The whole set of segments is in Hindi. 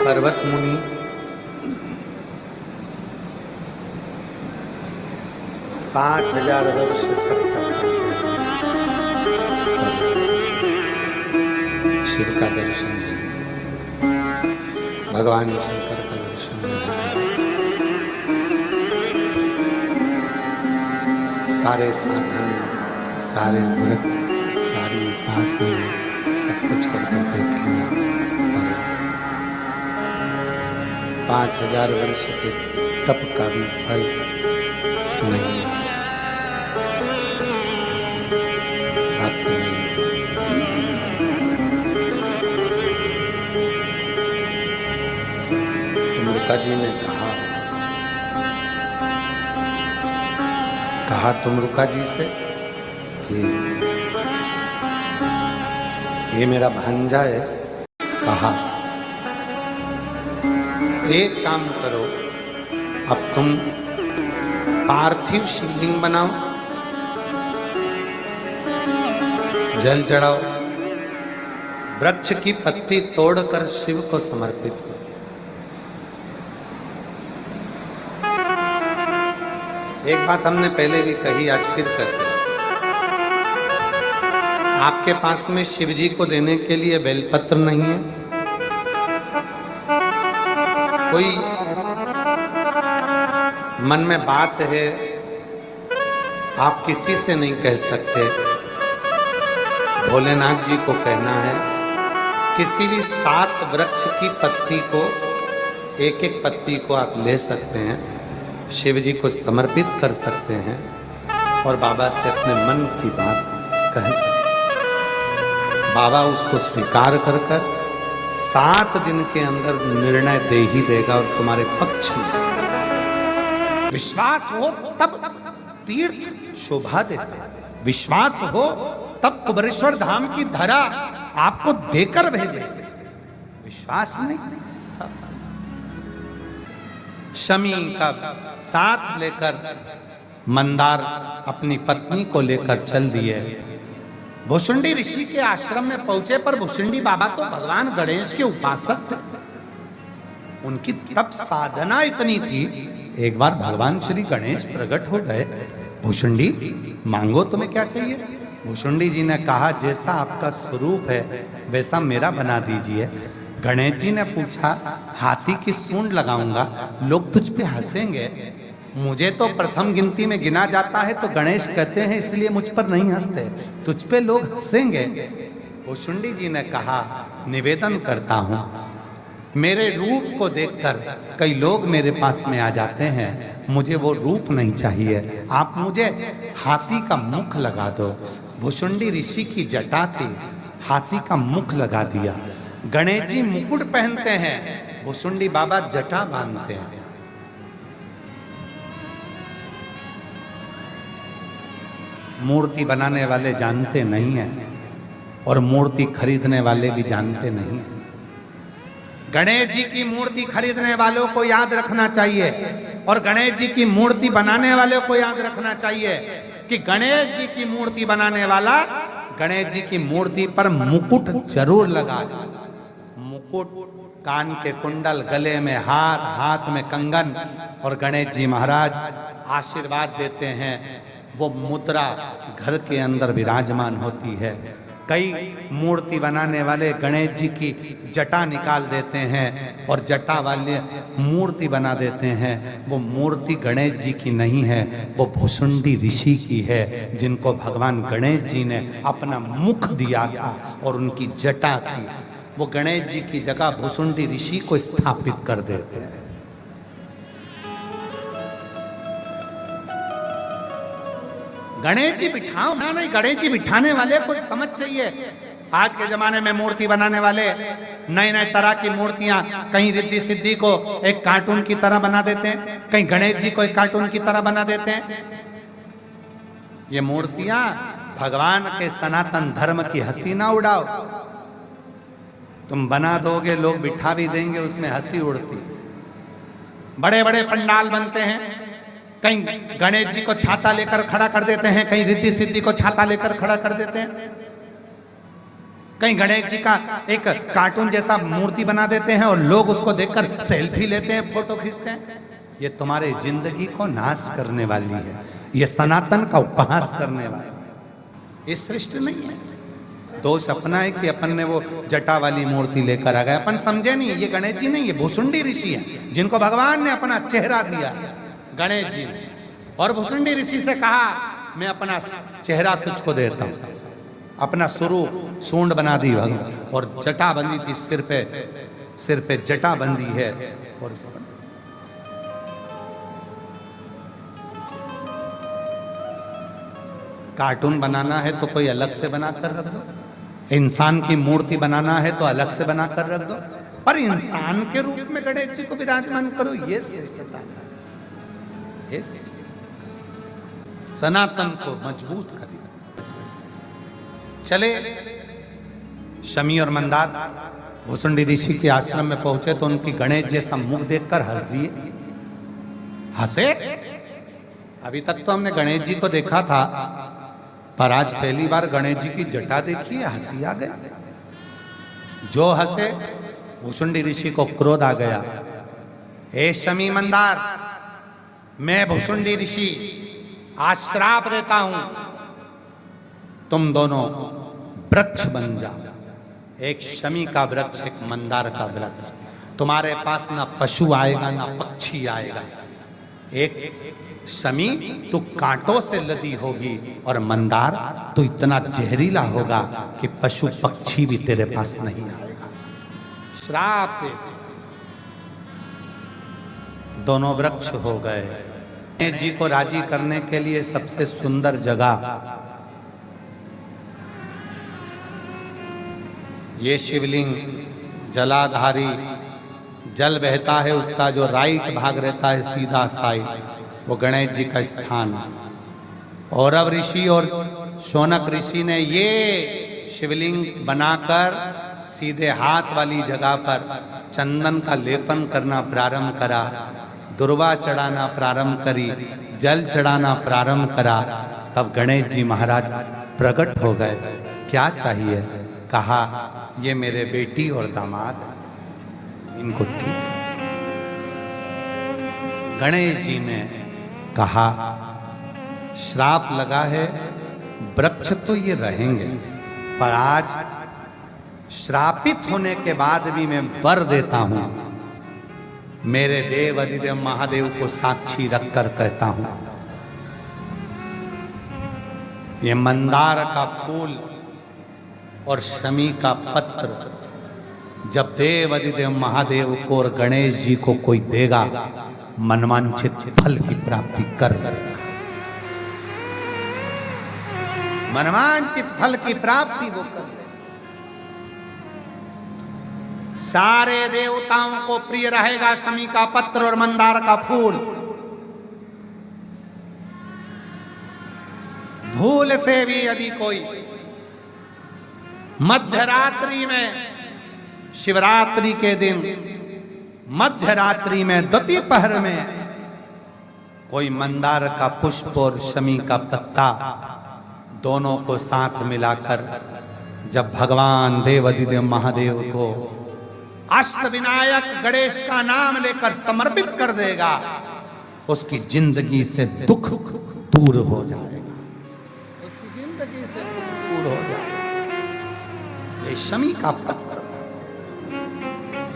पर्वत मुनि पांच 5000 वर्ष तक शिव का दर्शन नहीं, भगवान शंकर का दर्शन नहीं। सारे साधन, सारे व्रत, सारी उपासना सब कुछ करके देख लिया, पर 5000 वर्ष के तप का भी फल नहीं, प्राप्त नहीं। तुमरुका जी ने कहा तुमरुका जी से कि ये मेरा भांजा है। कहा एक काम करो, अब तुम पार्थिव शिवलिंग बनाओ, जल चढ़ाओ, वृक्ष की पत्ती तोड़कर शिव को समर्पित करो। एक बात हमने पहले भी कही, आज फिर कहते हैं, आपके पास में शिव जी को देने के लिए बेलपत्र नहीं है, कोई मन में बात है, आप किसी से नहीं कह सकते, भोलेनाथ जी को कहना है। किसी भी 7 वृक्ष की पत्ती को, एक एक पत्ती को आप ले सकते हैं, शिव जी को समर्पित कर सकते हैं और बाबा से अपने मन की बात कह सकते हैं। बाबा उसको स्वीकार कर 7 दिन के अंदर निर्णय दे ही देगा और तुम्हारे पक्ष में। विश्वास हो तब तीर्थ शोभा देता, विश्वास हो तब कुबेरेश्वर धाम की धरा आपको देकर भेजे, विश्वास नहीं सब। शमी का साथ लेकर मंदार अपनी पत्नी को लेकर चल दिए। भुसुंडी ऋषि के आश्रम में पहुंचे, पर भुसुंडी बाबा तो भगवान गणेश के उपासक थे, उनकी तप साधना इतनी थी। एक बार भगवान श्री गणेश प्रकट हो गए, भुसुंडी मांगो तुम्हें क्या चाहिए। भुसुंडी जी ने कहा जैसा आपका स्वरूप है वैसा मेरा बना दीजिए। गणेश जी ने पूछा हाथी की सूंड लगाऊंगा, लोग तुझ पे हंसेंगे। मुझे तो प्रथम गिनती में गिना जाता है, तो गणेश कहते हैं इसलिए मुझ पर नहीं हंसते, तुझ पे लोग हंसेंगे। भुसुंडी जी ने कहा निवेदन करता हूं, मेरे रूप को देखकर कई लोग मेरे पास में आ जाते हैं, मुझे वो रूप नहीं चाहिए, आप मुझे हाथी का मुख लगा दो। भुसुंडी ऋषि की जटा थी, हाथी का मुख लगा दिया। गणेश जी मुकुट पहनते हैं, भुसुंडी बाबा जटा बांधते हैं। मूर्ति बनाने वाले जानते नहीं हैं और मूर्ति खरीदने वाले भी जानते नहीं हैं। गणेश जी की मूर्ति खरीदने वालों को याद रखना चाहिए और गणेश जी की मूर्ति बनाने वालों को याद रखना चाहिए कि गणेश जी की मूर्ति बनाने वाला गणेश जी की मूर्ति पर मुकुट जरूर लगाए। मुकुट, कान के कुंडल, गले में हार, हाथ में कंगन, और गणेश जी महाराज आशीर्वाद देते हैं। वो मुद्रा घर के अंदर विराजमान होती है। कई मूर्ति बनाने वाले गणेश जी की जटा निकाल देते हैं और जटा वाले मूर्ति बना देते हैं। वो मूर्ति गणेश जी की नहीं है, वो भुसुंडी ऋषि की है, जिनको भगवान गणेश जी ने अपना मुख दिया था और उनकी जटा थी। वो गणेश जी की जगह भुसुंडी ऋषि को स्थापित कर देते हैं। गणेश जी बिठाओ ना, नहीं, गणेश जी बिठाने वाले को समझ चाहिए। आज के जमाने में मूर्ति बनाने वाले नए नए तरह की मूर्तियां, कहीं रिद्धि सिद्धि को एक कार्टून की तरह बना देते हैं, कहीं गणेश जी को एक कार्टून की तरह बना देते हैं। ये मूर्तियां भगवान के सनातन धर्म की हंसी ना उड़ाओ। तुम बना दोगे, लोग बिठा भी देंगे, उसमें हंसी उड़ती। बड़े बड़े पंडाल बनते हैं, कहीं गणेश जी को छाता लेकर खड़ा कर देते हैं, कहीं रिद्धि सिद्धि को छाता लेकर खड़ा कर देते हैं। कहीं गणेश जी का एक कार्टून जैसा मूर्ति बना देते हैं और लोग उसको देखकर सेल्फी लेते हैं, फोटो खींचते हैं। ये तुम्हारे जिंदगी को नाश करने वाली है, ये सनातन का उपहास करने वाली है। ये सृष्टि नहीं है। दोष अपना है कि अपन ने वो जटा वाली मूर्ति लेकर आ गए, अपन समझे नहीं ये गणेश जी नहीं, ये भुसुंडी ऋषि है जिनको भगवान ने अपना चेहरा दिया गणेश जी ने। और भुसुंडी ऋषि से कहा मैं अपना चेहरा तुझको देता हूं, अपना स्वरूप सूंड बना दी भगवान, और जटा बंदी थी सिर पे जटा बंदी है। और कार्टून बनाना है तो कोई अलग से बनाकर रख दो, इंसान की मूर्ति बनाना है तो अलग से बनाकर रख दो, पर इंसान के रूप में गणेश जी को विराजमान करो, ये श्रेष्ठता है। ये सनातन को मजबूत कर दिया। चले शमी और मंदार भुसुंडी ऋषि के आश्रम में पहुंचे तो उनकी गणेश जैसा मुख देखकर हंस दिए। हंसे, अभी तक तो हमने गणेश जी को देखा था, पर आज पहली बार गणेश जी की जटा देखी है, हंसी आ गई। जो हंसे भुसुंडी ऋषि को क्रोध आ गया। हे शमी मंदार, मैं भुसुंडी ऋषि आज श्राप देता हूं, तुम दोनों वृक्ष बन जाओ, एक शमी का वृक्ष एक मंदार का वृक्ष। तुम्हारे पास ना पशु आएगा ना पक्षी आएगा। एक शमी तू कांटों से लदी होगी और मंदार तू इतना जहरीला होगा कि पशु पक्षी भी तेरे पास नहीं आएगा। श्राप दे। दोनों वृक्ष हो गए। गणेश जी को राजी करने के लिए सबसे सुंदर जगह ये शिवलिंग, जलाधारी, जल बहता है उसका जो राइट भाग रहता है सीधा साइड, वो गणेश जी का स्थान है। औरव ऋषि और शौनक ऋषि ने ये शिवलिंग बनाकर सीधे हाथ वाली जगह पर चंदन का लेपन करना प्रारंभ करा, दुर्वा चढ़ाना प्रारंभ करी, जल चढ़ाना प्रारंभ करा। तब गणेश जी महाराज प्रकट हो गए। क्या चाहिए? कहा ये मेरे बेटी और दामाद, इनको ठीक। गणेश जी ने कहा श्राप लगा है, वृक्ष तो ये रहेंगे, पर आज श्रापित होने के बाद भी मैं वर देता हूं, मेरे देव अधिदेव महादेव को साक्षी रखकर कहता हूं, ये मंदार का फूल और शमी का पत्र जब देव अधिदेव महादेव को और गणेश जी को कोई देगा, मनवांछित फल की प्राप्ति कर लेगा। मनवांछित फल की प्राप्ति वो कर लेगा। सारे देवताओं को प्रिय रहेगा शमी का पत्र और मंदार का फूल। भूल से भी यदि कोई मध्यरात्रि में, शिवरात्रि के दिन मध्यरात्रि में द्वितीय पहर में कोई मंदार का पुष्प और शमी का पत्ता दोनों को साथ मिलाकर जब भगवान देव अधिदेव महादेव को अष्ट विनायक गणेश का नाम लेकर समर्पित कर देगा, उसकी जिंदगी से दुख दूर हो जाएगा, उसकी जिंदगी से दुख दूर हो जाएगा। ये शमी का पत्र,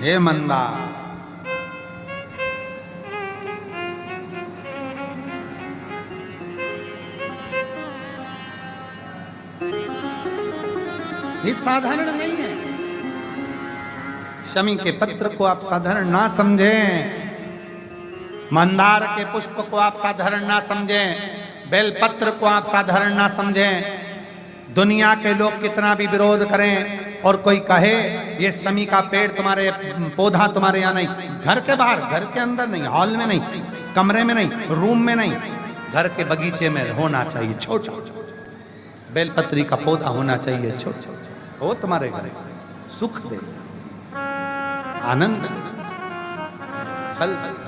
हे मंदार, ये साधारण नहीं है। शमी के पत्र को आप साधारण ना समझें, मंदार के पुष्प को आप साधारण ना समझें, बेलपत्र को आप साधारण ना समझें। दुनिया के लोग कितना भी विरोध करें और कोई कहे ये शमी का पेड़ तुम्हारे, पौधा तुम्हारे यहाँ नहीं, घर के बाहर, घर के अंदर नहीं, हॉल में नहीं, कमरे में नहीं, रूम में नहीं, घर के बगीचे में होना चाहिए छोटा। बेलपत्री का पौधा होना चाहिए छोटा, वो तुम्हारे घर सुख दे, आनंद दे, फल दे।